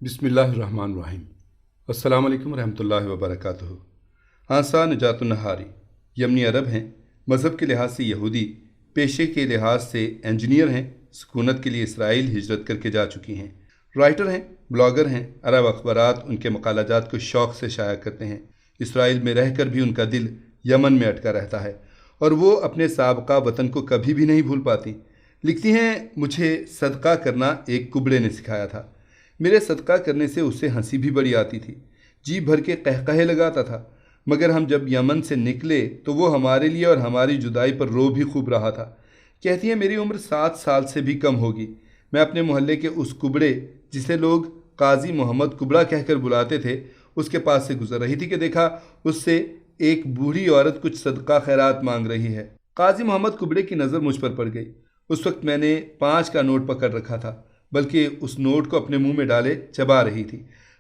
बिस्मिल्लाहिर्रहमानिर्रहीम। अस्सलाम वालेकुम रहमतुल्लाहि व बरकातुहू। हांसा नजातुन नहारी यमनी अरब हैं, मज़हब के लिहाज से यहूदी, पेशे के लिहाज से इंजीनियर हैं, सुकूनत के लिए इसराइल हिजरत करके जा चुकी हैं। राइटर हैं, ब्लॉगर हैं, अरब अखबारात उनके मकालाजात को शौक़ से शाया करते हैं। इसराइल में रहकर भी उनका दिल यमन में अटका रहता है और वो अपने साबका वतन को कभी भी नहीं भूल पाती। लिखती हैं, मुझे सदका करना एक कुबड़े ने सिखाया था। मेरे सदका करने से उससे हंसी भी बड़ी आती थी, जी भर के कहकहे लगाता था। मगर हम जब यमन से निकले तो वो हमारे लिए और हमारी जुदाई पर रो भी खूब रहा था। कहती है, मेरी उम्र 7 साल से भी कम होगी। मैं अपने मोहल्ले के उस कुबड़े, जिसे लोग काजी मोहम्मद कुबड़ा कहकर बुलाते थे, उसके पास से गुजर रही थी कि देखा उससे एक बूढ़ी औरत कुछ सदका खैरात मांग रही है। काजी मोहम्मद कुबड़े की नज़र मुझ पर पड़ गई। उस वक्त मैंने 5 का नोट पकड़ रखा था, बल्कि उस नोट को अपने मुंह में डाले चबा रही थी।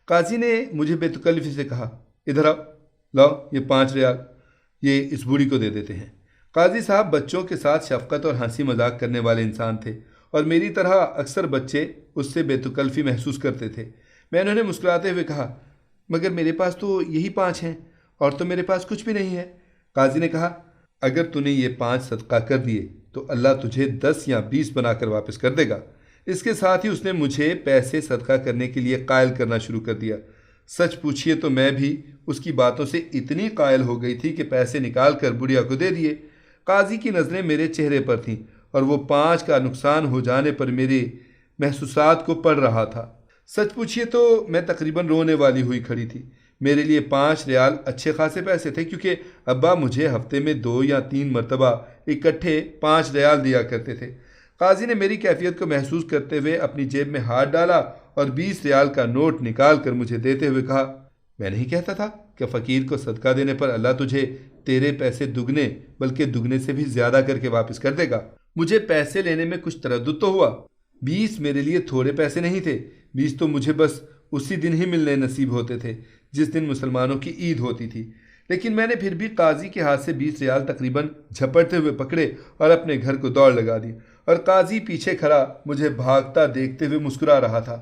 काजी ने मुझे बेतकल्लुफ़ी से कहा, इधर आओ, लाओ ये 5 रियाल, ये इस बूढ़ी को दे देते हैं। काजी साहब बच्चों के साथ शफकत और हंसी मजाक करने वाले इंसान थे और मेरी तरह अक्सर बच्चे उससे बेतकल्लुफ़ी महसूस करते थे। मैंने उन्हें मुस्कुराते हुए कहा, मगर मेरे पास तो यही 5 हैं और तो मेरे पास कुछ भी नहीं है। काजी ने कहा, अगर तूने ये 5 सदका कर दिए तो अल्लाह तुझे 10 या 20 बनाकर वापस कर देगा। इसके साथ ही उसने मुझे पैसे सदका करने के लिए कायल करना शुरू कर दिया। सच पूछिए तो मैं भी उसकी बातों से इतनी कायल हो गई थी कि पैसे निकाल कर बुढ़िया को दे दिए। काजी की नज़रें मेरे चेहरे पर थीं और वो 5 का नुकसान हो जाने पर मेरे महसूसात को पढ़ रहा था। सच पूछिए तो मैं तकरीबन रोने वाली हुई खड़ी थी। मेरे लिए 5 रियाल अच्छे खासे पैसे थे, क्योंकि अब्बा मुझे हफ्ते में 2 या 3 मरतबा इकट्ठे 5 रियाल दिया करते थे। काजी ने मेरी कैफियत को महसूस करते हुए अपनी जेब में हाथ डाला और 20 रियाल का नोट निकाल कर मुझे देते हुए कहा, मैं नहीं कहता था कि फ़कीर को सदका देने पर अल्लाह तुझे तेरे पैसे दुगने बल्कि दुगने से भी ज़्यादा करके वापस कर देगा। मुझे पैसे लेने में कुछ तरद्दुद तो हुआ। 20 मेरे लिए थोड़े पैसे नहीं थे। 20 तो मुझे बस उसी दिन ही मिलने नसीब होते थे जिस दिन मुसलमानों की ईद होती थी। लेकिन मैंने फिर भी काजी के हाथ से 20 रियाल तकरीबन झपटते हुए पकड़े और अपने घर को दौड़ लगा दी और काजी पीछे खड़ा मुझे भागता देखते हुए मुस्कुरा रहा था।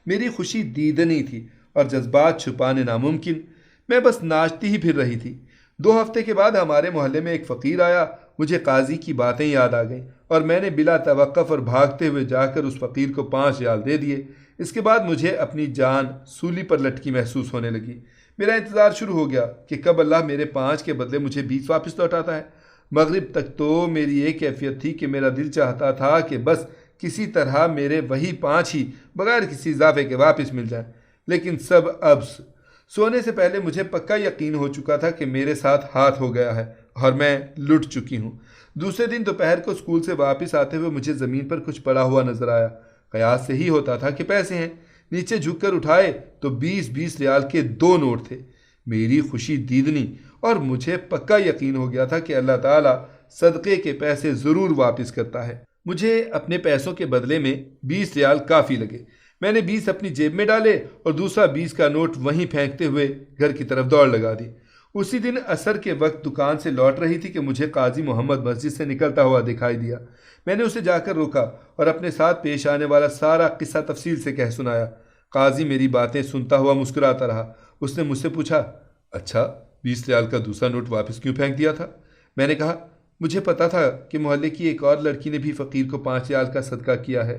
मेरी खुशी दीदनी थी और जज्बात छुपाने नामुमकिन। मैं बस नाचती ही फिर रही थी। 2 हफ्ते के बाद हमारे मोहल्ले में एक फ़कीर आया। मुझे काजी की बातें याद आ गईं और मैंने बिला तवक्कुफ़ और भागते हुए जाकर उस फ़कीर को 5 रियाल दे दिए। इसके बाद मुझे अपनी जान सूली पर लटकी महसूस होने लगी। मेरा इंतज़ार शुरू हो गया कि कब अल्लाह मेरे 5 के बदले मुझे 20 वापस लौटाता है। मगरिब तक तो मेरी ये कैफियत थी कि मेरा दिल चाहता था कि बस किसी तरह मेरे वही 5 ही बगैर किसी इजाफे के वापस मिल जाएं। लेकिन सब अब सोने से पहले मुझे पक्का यकीन हो चुका था कि मेरे साथ हाथ हो गया है और मैं लुट चुकी हूँ। दूसरे दिन दोपहर को स्कूल से वापस आते हुए मुझे ज़मीन पर कुछ पड़ा हुआ नजर आया। कयास से ही होता था कि पैसे हैं। नीचे झुककर उठाए तो 20-20 रियाल के 2 नोट थे। मेरी खुशी दीदनी और मुझे पक्का यकीन हो गया था कि अल्लाह ताला सदक़े के पैसे ज़रूर वापस करता है। मुझे अपने पैसों के बदले में 20 रियाल काफ़ी लगे। मैंने 20 अपनी जेब में डाले और दूसरा 20 का नोट वहीं फेंकते हुए घर की तरफ दौड़ लगा दी। उसी दिन असर के वक्त दुकान से लौट रही थी कि मुझे काजी मोहम्मद मस्जिद से निकलता हुआ दिखाई दिया। मैंने उसे जाकर रोका और अपने साथ पेश आने वाला सारा किस्सा तफसील से कह सुनाया। काजी मेरी बातें सुनता हुआ मुस्कुराता रहा। उसने मुझसे पूछा, अच्छा 20 रियाल का दूसरा नोट वापस क्यों फेंक दिया था? मैंने कहा, मुझे पता था कि मोहल्ले की एक और लड़की ने भी फ़कीर को 5 रियाल का सदका किया है।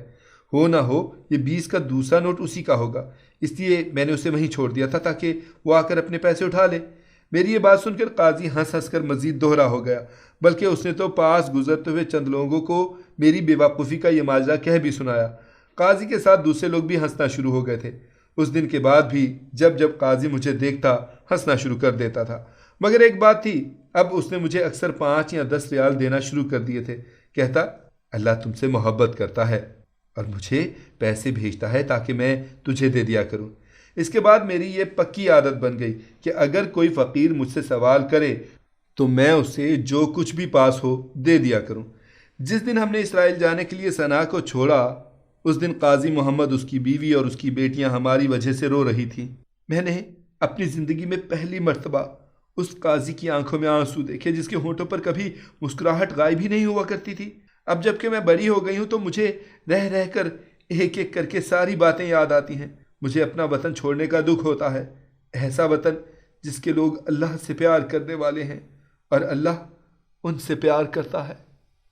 हो ना हो ये 20 का दूसरा नोट उसी का होगा, इसलिए मैंने उसे वहीं छोड़ दिया था ताकि वो आकर अपने पैसे उठा ले। मेरी ये बात सुनकर काजी हंस हंस कर मज़ीद दोहरा हो गया, बल्कि उसने तो पास गुजरते हुए चंद लोगों को मेरी बेवकूफ़ी का ये माजरा कह भी सुनाया। काजी के साथ दूसरे लोग भी हंसना शुरू हो गए थे। उस दिन के बाद भी जब जब काजी मुझे देखता हंसना शुरू कर देता था। मगर एक बात थी, अब उसने मुझे अक्सर 5 या 10 रियाल देना शुरू कर दिए थे। कहता, अल्लाह तुमसे मोहब्बत करता है और मुझे पैसे भेजता है ताकि मैं तुझे दे दिया करूं। इसके बाद मेरी ये पक्की आदत बन गई कि अगर कोई फ़कीर मुझसे सवाल करे तो मैं उसे जो कुछ भी पास हो दे दिया करूं। जिस दिन हमने इसराइल जाने के लिए सना को छोड़ा, उस दिन काजी मोहम्मद, उसकी बीवी और उसकी बेटियां हमारी वजह से रो रही थीं। मैंने अपनी ज़िंदगी में पहली मर्तबा उस काजी की आंखों में आंसू देखे जिसके होंठों पर कभी मुस्कुराहट गायब ही नहीं हुआ करती थी। अब जबकि मैं बड़ी हो गई हूँ तो मुझे रह रह कर एक एक करके सारी बातें याद आती हैं। مجھے اپنا وطن چھوڑنے کا دکھ ہوتا ہے، ایسا وطن جس کے لوگ اللہ سے پیار کرنے والے ہیں اور اللہ ان سے پیار کرتا ہے۔